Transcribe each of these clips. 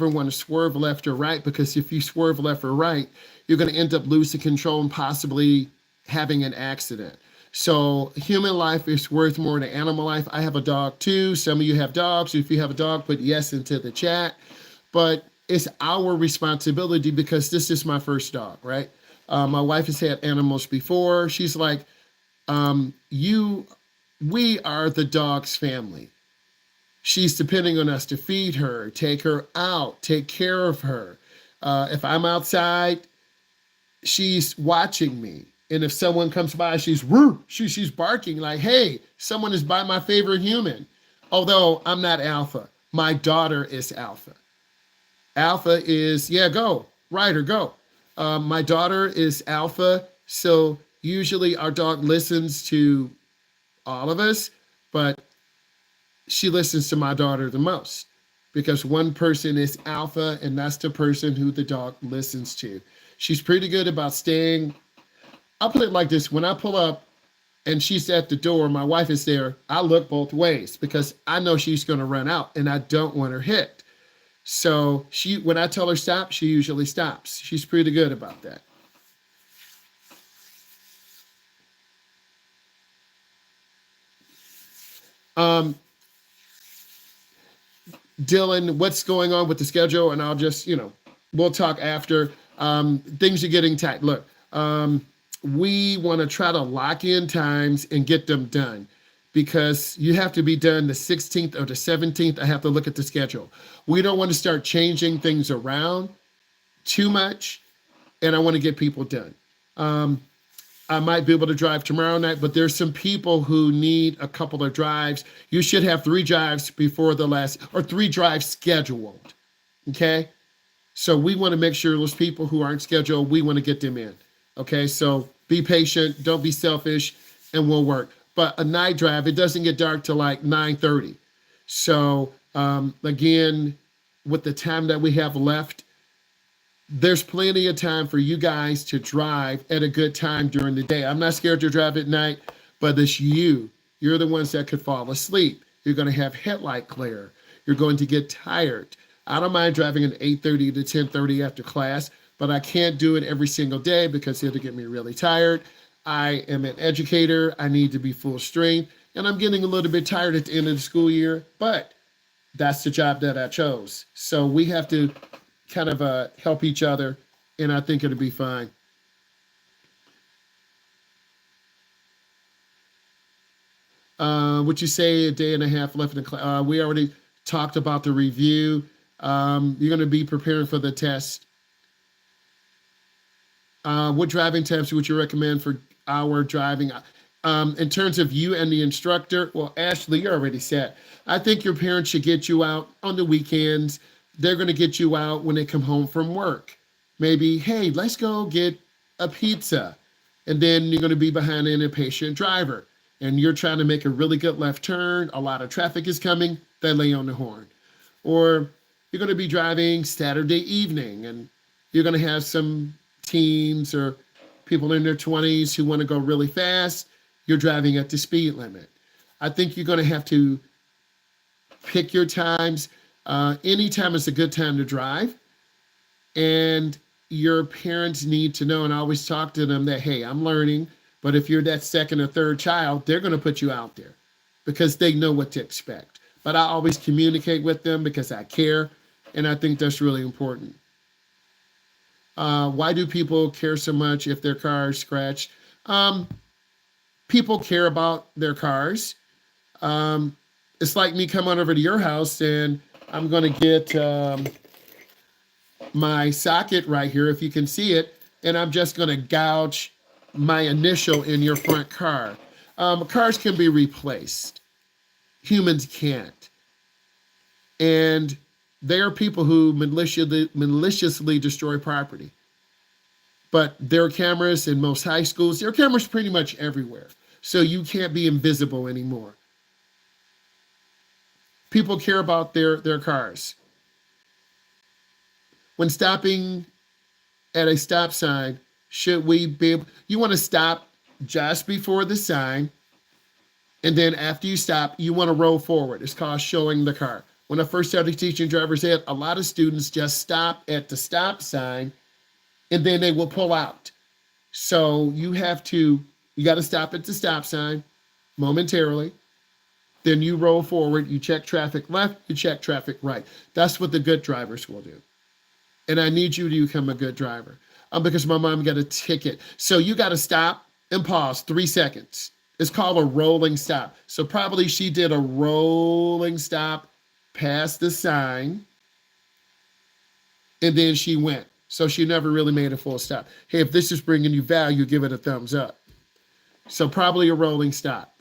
want to swerve left or right, because if you swerve left or right, you're going to end up losing control and possibly having an accident. So human life is worth more than animal life. I have a dog too. Some of you have dogs. If you have a dog, put yes into the chat. But it's our responsibility, because this is my first dog, right? My wife has had animals before. She's like, we are the dog's family. She's depending on us to feed her, take her out, take care of her. If I'm outside, she's watching me. And if someone comes by, she's barking like, hey, someone is by my favorite human. Although I'm not alpha. My daughter is alpha. Alpha is, yeah, go, Ryder, go. My daughter is alpha. So usually our dog listens to all of us, but she listens to my daughter the most, because one person is alpha, and that's the person who the dog listens to. She's pretty good about staying. I'll put it like this. When I pull up and she's at the door, my wife is there, I look both ways, because I know she's going to run out and I don't want her hit. So when I tell her stop, she usually stops. She's pretty good about that. Dylan, what's going on with the schedule? And I'll just, we'll talk after. Things are getting tight. Look, we want to try to lock in times and get them done, because you have to be done the 16th or the 17th. I have to look at the schedule. We don't want to start changing things around too much, and I want to get people done. I might be able to drive tomorrow night, but there's some people who need a couple of drives. You should have 3 drives before the last, or 3 drives scheduled, okay? So we want to make sure those people who aren't scheduled, we want to get them in, okay? So be patient, don't be selfish, and we'll work. But a night drive, it doesn't get dark till like 9:30. So again, with the time that we have left, there's plenty of time for you guys to drive at a good time during the day. I'm not scared to drive at night, but it's you. You're the ones that could fall asleep. You're going to have headlight glare. You're going to get tired. I don't mind driving at 8:30 to 10:30 after class, but I can't do it every single day because it'll get me really tired. I am an educator. I need to be full strength, and I'm getting a little bit tired at the end of the school year, but that's the job that I chose. So we have to kind of help each other, and I think it'll be fine. Would you say a day and a half left in the class? We already talked about the review. You're going to be preparing for the test. What driving times would you recommend for our driving? In terms of you and the instructor, well, Ashley, you're already set. I think your parents should get you out on the weekends. They're going to get you out when they come home from work. Maybe, hey, let's go get a pizza. And then you're going to be behind an impatient driver. And you're trying to make a really good left turn. A lot of traffic is coming. They lay on the horn. Or you're going to be driving Saturday evening, and you're going to have some teens or people in their 20s who want to go really fast. You're driving at the speed limit. I think you're going to have to pick your times. Anytime is a good time to drive. And your parents need to know, and I always talk to them that, hey, I'm learning, but if you're that second or third child, they're going to put you out there because they know what to expect. But I always communicate with them because I care, and I think that's really important. Why do people care so much if their car is scratched? People care about their cars. It's like me coming over to your house, and I'm going to get my socket right here, if you can see it, and I'm just going to gouge my initial in your front car. Cars can be replaced. Humans can't. And there are people who maliciously destroy property. But there are cameras in most high schools. There are cameras pretty much everywhere. So you can't be invisible anymore. People care about their cars. When stopping at a stop sign, should we be able, you want to stop just before the sign, and then after you stop, you want to roll forward. It's called showing the car. When I first started teaching driver's ed, a lot of students just stop at the stop sign and then they will pull out. So you got to stop at the stop sign momentarily. Then you roll forward, you check traffic left, you check traffic right. That's what the good drivers will do. And I need you to become a good driver because my mom got a ticket. So you got to stop and pause 3 seconds. It's called a rolling stop. So probably she did a rolling stop past the sign and then she went. So she never really made a full stop. Hey, if this is bringing you value, give it a thumbs up. So probably a rolling stop.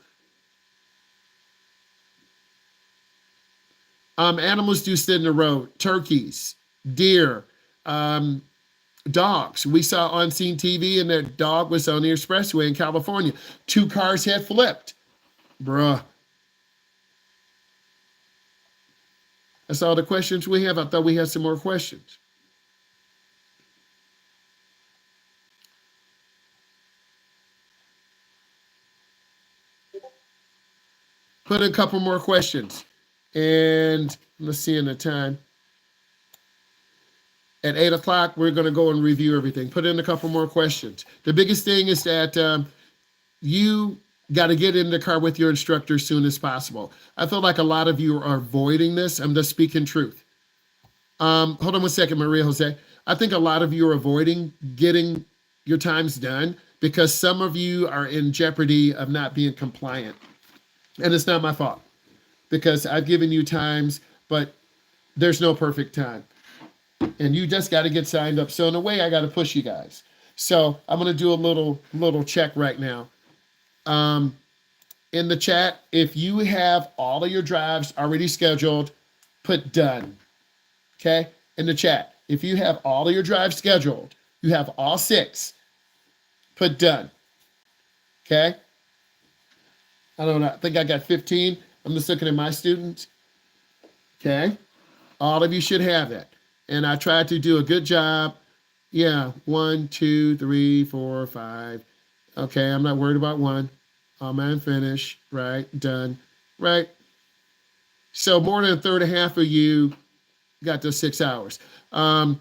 Animals do sit in the road. Turkeys, deer, dogs. We saw on scene TV and that dog was on the expressway in California. 2 cars had flipped. Bruh. That's all the questions we have. I thought we had some more questions. Put in a couple more questions. And let's see in the time. At 8 o'clock, we're going to go and review everything. Put in a couple more questions. The biggest thing is that you got to get in the car with your instructor as soon as possible. I feel like a lot of you are avoiding this. I'm just speaking truth. Hold on 1 second, Maria Jose. I think a lot of you are avoiding getting your times done because some of you are in jeopardy of not being compliant. And it's not my fault because I've given you times, but there's no perfect time. And you just got to get signed up. So in a way, I got to push you guys. So I'm going to do a little check right now. In the chat, if you have all of your drives already scheduled, put done. Okay? In the chat, if you have all of your drives scheduled, you have all 6, put done. Okay? I don't know. I think I got 15. I'm just looking at my students. Okay? All of you should have that. And I tried to do a good job. Yeah, 1, 2, 3, 4, 5. Okay, I'm not worried about 1. All man finish. Right, done. Right. So more than a third and a half of you got those 6 hours. I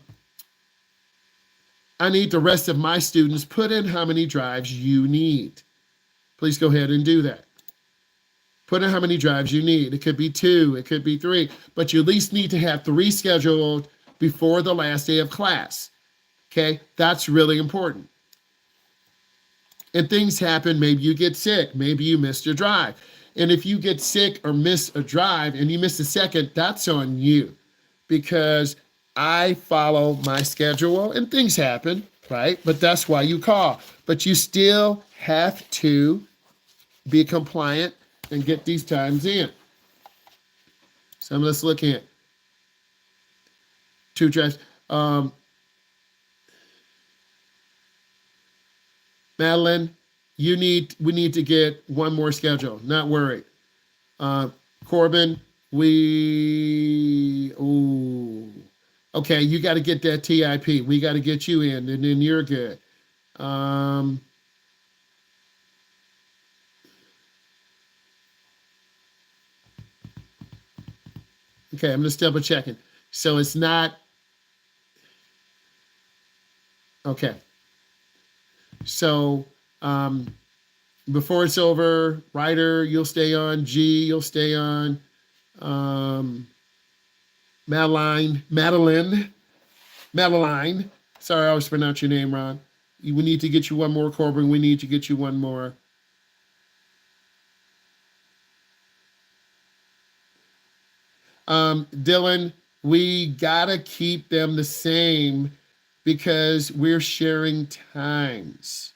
need the rest of my students put in how many drives you need. Please go ahead and do that. Put in how many drives you need. It could be 2, it could be 3, but you at least need to have 3 scheduled before the last day of class. Okay, that's really important. And things happen. Maybe you get sick. Maybe you missed your drive. And if you get sick or miss a drive and you miss a second, that's on you because I follow my schedule and things happen, right? But that's why you call. But you still have to be compliant and get these times in. So I'm just looking at 2 drives. Madeline, we need to get 1 more schedule. Not worried. Corbin, okay, you got to get that TIP. We got to get you in, and then you're good. Okay, I'm just double checking. So it's not, okay. So before it's over, Ryder, you'll stay on. G, you'll stay on. Madeline. Sorry, I always pronounce your name wrong. We need to get you 1 more, Corbin. We need to get you 1 more. Dylan, we gotta keep them the same because we're sharing times.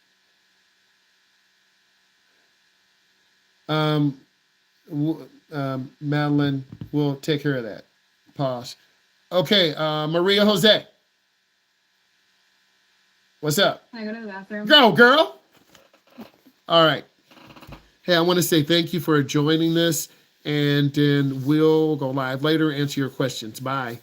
Madeline will take care of that. Pause. Okay, Maria Jose. What's up? Can I go to the bathroom? Go, girl. All right. Hey, I want to say thank you for joining this, and then we'll go live later, answer your questions. Bye.